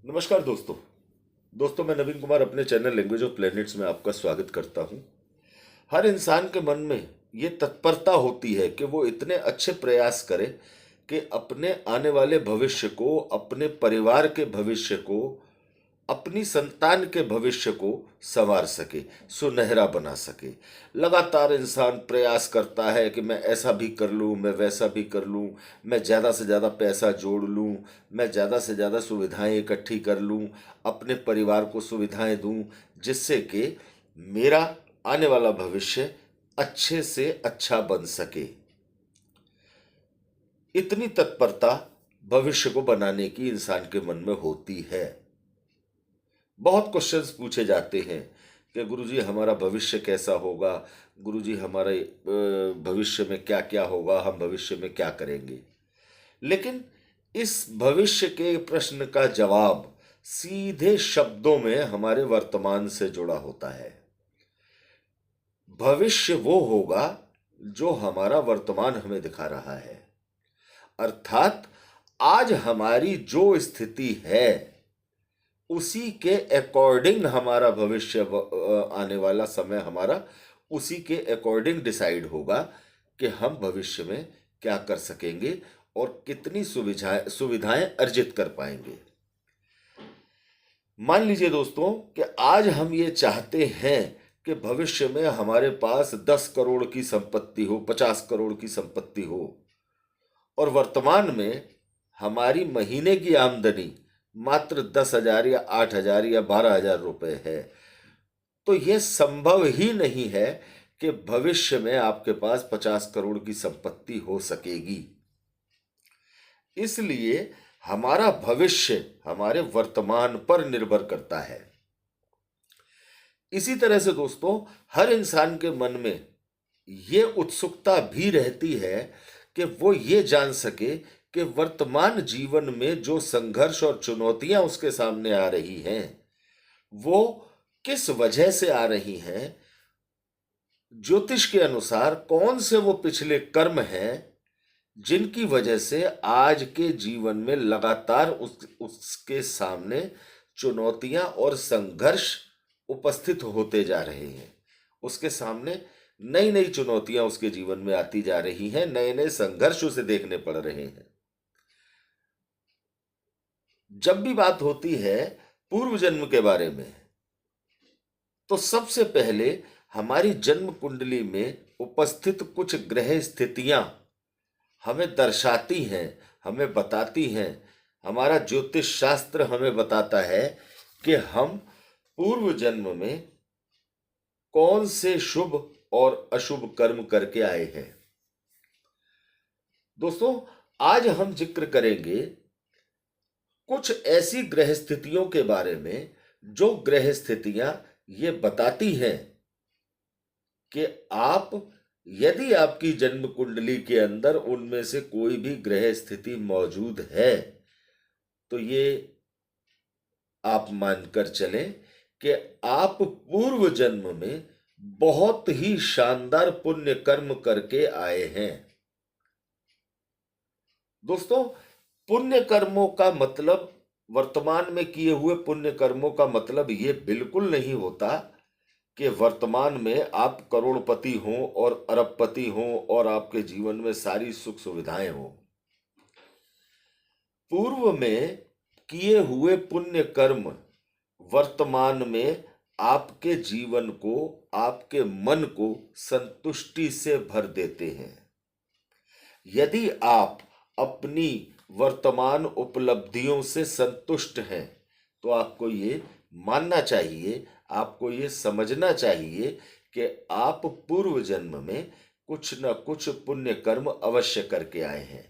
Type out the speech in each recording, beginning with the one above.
नमस्कार दोस्तों मैं नवीन कुमार अपने चैनल लैंग्वेज ऑफ प्लैनेट्स में आपका स्वागत करता हूं। हर इंसान के मन में ये तत्परता होती है कि वो इतने अच्छे प्रयास करे कि अपने आने वाले भविष्य को, अपने परिवार के भविष्य को, अपनी संतान के भविष्य को संवार सके, सुनहरा बना सके। लगातार इंसान प्रयास करता है कि मैं ऐसा भी कर लूँ, मैं वैसा भी कर लूँ, मैं ज़्यादा से ज़्यादा पैसा जोड़ लूँ, मैं ज़्यादा से ज़्यादा सुविधाएं इकट्ठी कर लूँ, अपने परिवार को सुविधाएं दूँ, जिससे कि मेरा आने वाला भविष्य अच्छे से अच्छा बन सके। इतनी तत्परता भविष्य को बनाने की इंसान के मन में होती है। बहुत क्वेश्चंस पूछे जाते हैं कि गुरुजी हमारा भविष्य कैसा होगा, गुरुजी हमारे भविष्य में क्या क्या होगा, हम भविष्य में क्या करेंगे। लेकिन इस भविष्य के प्रश्न का जवाब सीधे शब्दों में हमारे वर्तमान से जुड़ा होता है। भविष्य वो होगा जो हमारा वर्तमान हमें दिखा रहा है। अर्थात आज हमारी जो स्थिति है उसी के अकॉर्डिंग हमारा भविष्य आने वाला समय हमारा उसी के अकॉर्डिंग डिसाइड होगा कि हम भविष्य में क्या कर सकेंगे और कितनी सुविधाएं अर्जित कर पाएंगे। मान लीजिए दोस्तों कि आज हम ये चाहते हैं कि भविष्य में हमारे पास 10 करोड़ की संपत्ति हो, 50 करोड़ की संपत्ति हो, और वर्तमान में हमारी महीने की आमदनी मात्र 10,000 या 8,000 या 12,000 रुपए है। तो यह संभव ही नहीं है कि भविष्य में आपके पास 50 करोड़ की संपत्ति हो सकेगी। इसलिए हमारा भविष्य हमारे वर्तमान पर निर्भर करता है। इसी तरह से दोस्तों हर इंसान के मन में यह उत्सुकता भी रहती है कि वो ये जान सके कि वर्तमान जीवन में जो संघर्ष और चुनौतियां उसके सामने आ रही हैं वो किस वजह से आ रही हैं। ज्योतिष के अनुसार कौन से वो पिछले कर्म हैं जिनकी वजह से आज के जीवन में लगातार उसके सामने चुनौतियां और संघर्ष उपस्थित होते जा रहे हैं। उसके सामने नई नई चुनौतियां उसके जीवन में आती जा रही हैं, नए नए संघर्ष उसे देखने पड़ रहे हैं। जब भी बात होती है पूर्व जन्म के बारे में, तो सबसे पहले हमारी जन्म कुंडली में उपस्थित कुछ ग्रह स्थितियां हमें दर्शाती हैं, हमें बताती हैं। हमारा ज्योतिष शास्त्र हमें बताता है कि हम पूर्व जन्म में कौन से शुभ और अशुभ कर्म करके आए हैं। दोस्तों आज हम जिक्र करेंगे कुछ ऐसी ग्रह स्थितियों के बारे में जो ग्रह स्थितियां ये बताती हैं कि आप, यदि आपकी जन्म कुंडली के अंदर उनमें से कोई भी ग्रह स्थिति मौजूद है तो ये आप मानकर चलें कि आप पूर्व जन्म में बहुत ही शानदार पुण्य कर्म करके आए हैं। दोस्तों पुण्य कर्मों का मतलब, वर्तमान में किए हुए पुण्य कर्मों का मतलब ये बिल्कुल नहीं होता कि वर्तमान में आप करोड़पति हों और अरबपति हों और आपके जीवन में सारी सुख सुविधाएं हों। पूर्व में किए हुए पुण्य कर्म वर्तमान में आपके जीवन को, आपके मन को संतुष्टि से भर देते हैं। यदि आप अपनी वर्तमान उपलब्धियों से संतुष्ट हैं तो आपको ये मानना चाहिए, आपको ये समझना चाहिए कि आप पूर्व जन्म में कुछ न कुछ पुण्य कर्म अवश्य करके आए हैं।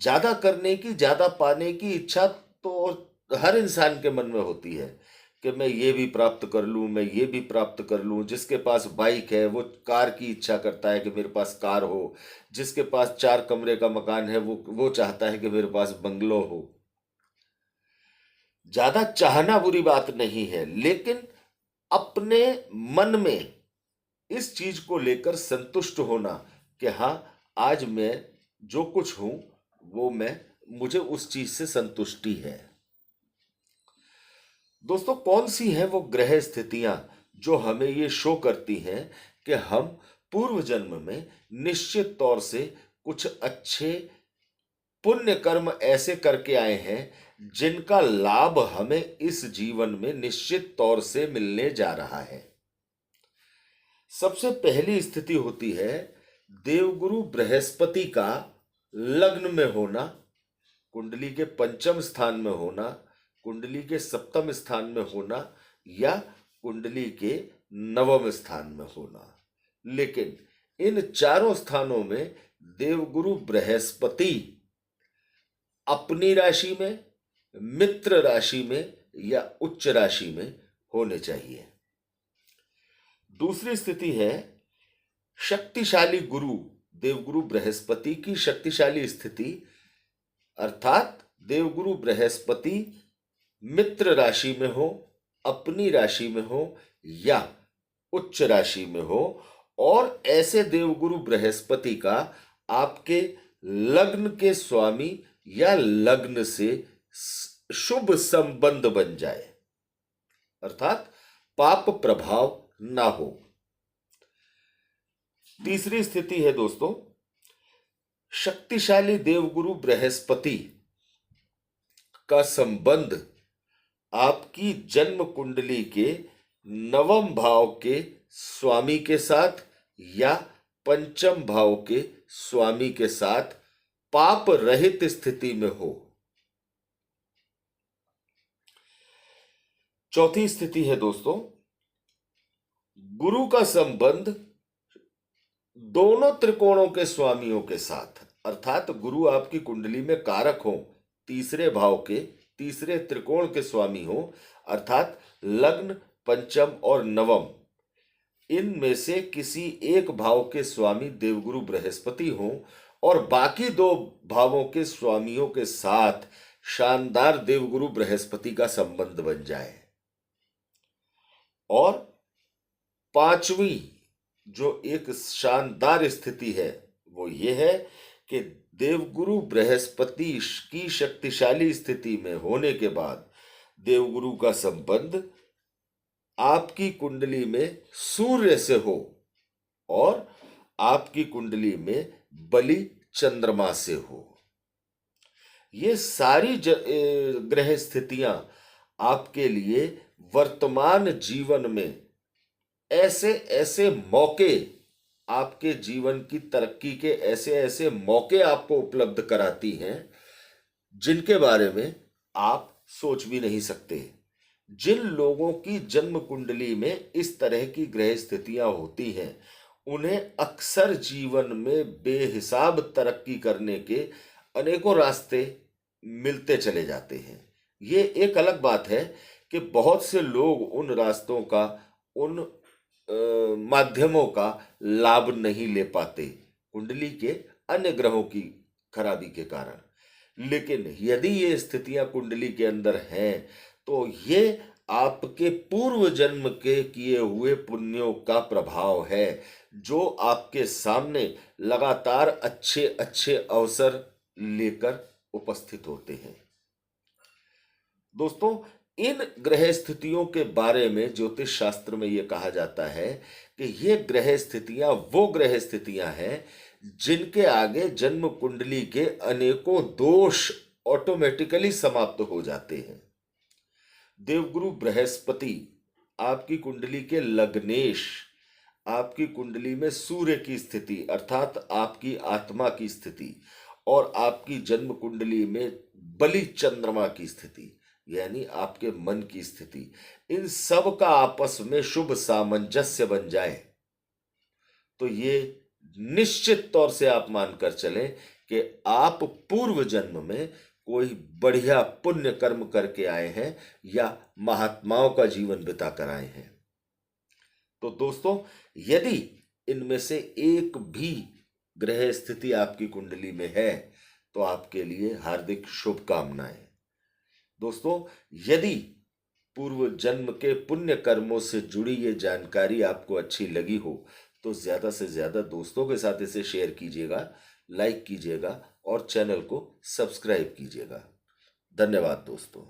ज्यादा करने की, ज्यादा पाने की इच्छा तो हर इंसान के मन में होती है कि मैं ये भी प्राप्त कर लूं, मैं ये भी प्राप्त कर लूं। जिसके पास बाइक है वो कार की इच्छा करता है कि मेरे पास कार हो, जिसके पास 4 कमरे का मकान है वो चाहता है कि मेरे पास बंगलो हो। ज्यादा चाहना बुरी बात नहीं है, लेकिन अपने मन में इस चीज को लेकर संतुष्ट होना कि हाँ आज मैं जो कुछ हूं वो मैं मुझे उस चीज से संतुष्टि है। दोस्तों, कौन सी है वो ग्रह स्थितियां जो हमें ये शो करती हैं कि हम पूर्व जन्म में निश्चित तौर से कुछ अच्छे पुण्य कर्म ऐसे करके आए हैं जिनका लाभ हमें इस जीवन में निश्चित तौर से मिलने जा रहा है। सबसे पहली स्थिति होती है देवगुरु बृहस्पति का लग्न में होना, कुंडली के पंचम स्थान में होना, कुंडली के सप्तम स्थान में होना या कुंडली के नवम स्थान में होना। लेकिन इन चारों स्थानों में देवगुरु बृहस्पति अपनी राशि में, मित्र राशि में या उच्च राशि में होने चाहिए। दूसरी स्थिति है शक्तिशाली गुरु, देवगुरु बृहस्पति की शक्तिशाली स्थिति, अर्थात देवगुरु बृहस्पति मित्र राशि में हो, अपनी राशि में हो या उच्च राशि में हो, और ऐसे देवगुरु बृहस्पति का आपके लग्न के स्वामी या लग्न से शुभ संबंध बन जाए, अर्थात पाप प्रभाव ना हो। तीसरी स्थिति है दोस्तों शक्तिशाली देवगुरु बृहस्पति का संबंध आपकी जन्म कुंडली के नवम भाव के स्वामी के साथ या पंचम भाव के स्वामी के साथ पाप रहित स्थिति में हो। चौथी स्थिति है दोस्तों गुरु का संबंध दोनों त्रिकोणों के स्वामियों के साथ, अर्थात गुरु आपकी कुंडली में कारक हो, तीसरे भाव के तीसरे त्रिकोण के स्वामी हो, अर्थात लग्न, पंचम और नवम, इनमें से किसी एक भाव के स्वामी देवगुरु बृहस्पति हो और बाकी दो भावों के स्वामियों के साथ शानदार देवगुरु बृहस्पति का संबंध बन जाए। और पांचवी जो एक शानदार स्थिति है वो ये है कि देवगुरु बृहस्पति की शक्तिशाली स्थिति में होने के बाद देवगुरु का संबंध आपकी कुंडली में सूर्य से हो और आपकी कुंडली में बलि चंद्रमा से हो। ये सारी ग्रह स्थितियां आपके लिए वर्तमान जीवन में ऐसे ऐसे मौके, आपके जीवन की तरक्की के ऐसे ऐसे मौके आपको उपलब्ध कराती हैं जिनके बारे में आप सोच भी नहीं सकते। जिन लोगों की जन्म कुंडली में इस तरह की ग्रह स्थितियां होती हैं उन्हें अक्सर जीवन में बेहिसाब तरक्की करने के अनेकों रास्ते मिलते चले जाते हैं। ये एक अलग बात है कि बहुत से लोग उन रास्तों का, उन माध्यमों का लाभ नहीं ले पाते कुंडली के अन्य ग्रहों की खराबी के कारण। लेकिन यदि ये स्थितियां कुंडली के अंदर हैं तो ये आपके पूर्व जन्म के किए हुए पुण्यों का प्रभाव है जो आपके सामने लगातार अच्छे अच्छे अवसर लेकर उपस्थित होते हैं। दोस्तों, इन ग्रह स्थितियों के बारे में ज्योतिष शास्त्र में यह कहा जाता है कि ये ग्रह स्थितियां वो ग्रह स्थितियां हैं जिनके आगे जन्म कुंडली के अनेकों दोष ऑटोमेटिकली समाप्त हो जाते हैं। देवगुरु बृहस्पति आपकी कुंडली के लग्नेश, आपकी कुंडली में सूर्य की स्थिति अर्थात आपकी आत्मा की स्थिति और आपकी जन्म कुंडली में बलि चंद्रमा की स्थिति यानी आपके मन की स्थिति, इन सब का आपस में शुभ सामंजस्य बन जाए तो ये निश्चित तौर से आप मानकर चलें कि आप पूर्व जन्म में कोई बढ़िया पुण्य कर्म करके आए हैं या महात्माओं का जीवन बिता कर आए हैं। तो दोस्तों, यदि इनमें से एक भी ग्रह स्थिति आपकी कुंडली में है तो आपके लिए हार्दिक शुभकामनाएं। दोस्तों, यदि पूर्व जन्म के पुण्य कर्मों से जुड़ी ये जानकारी आपको अच्छी लगी हो तो ज़्यादा से ज़्यादा दोस्तों के साथ इसे शेयर कीजिएगा, लाइक कीजिएगा और चैनल को सब्सक्राइब कीजिएगा। धन्यवाद दोस्तों।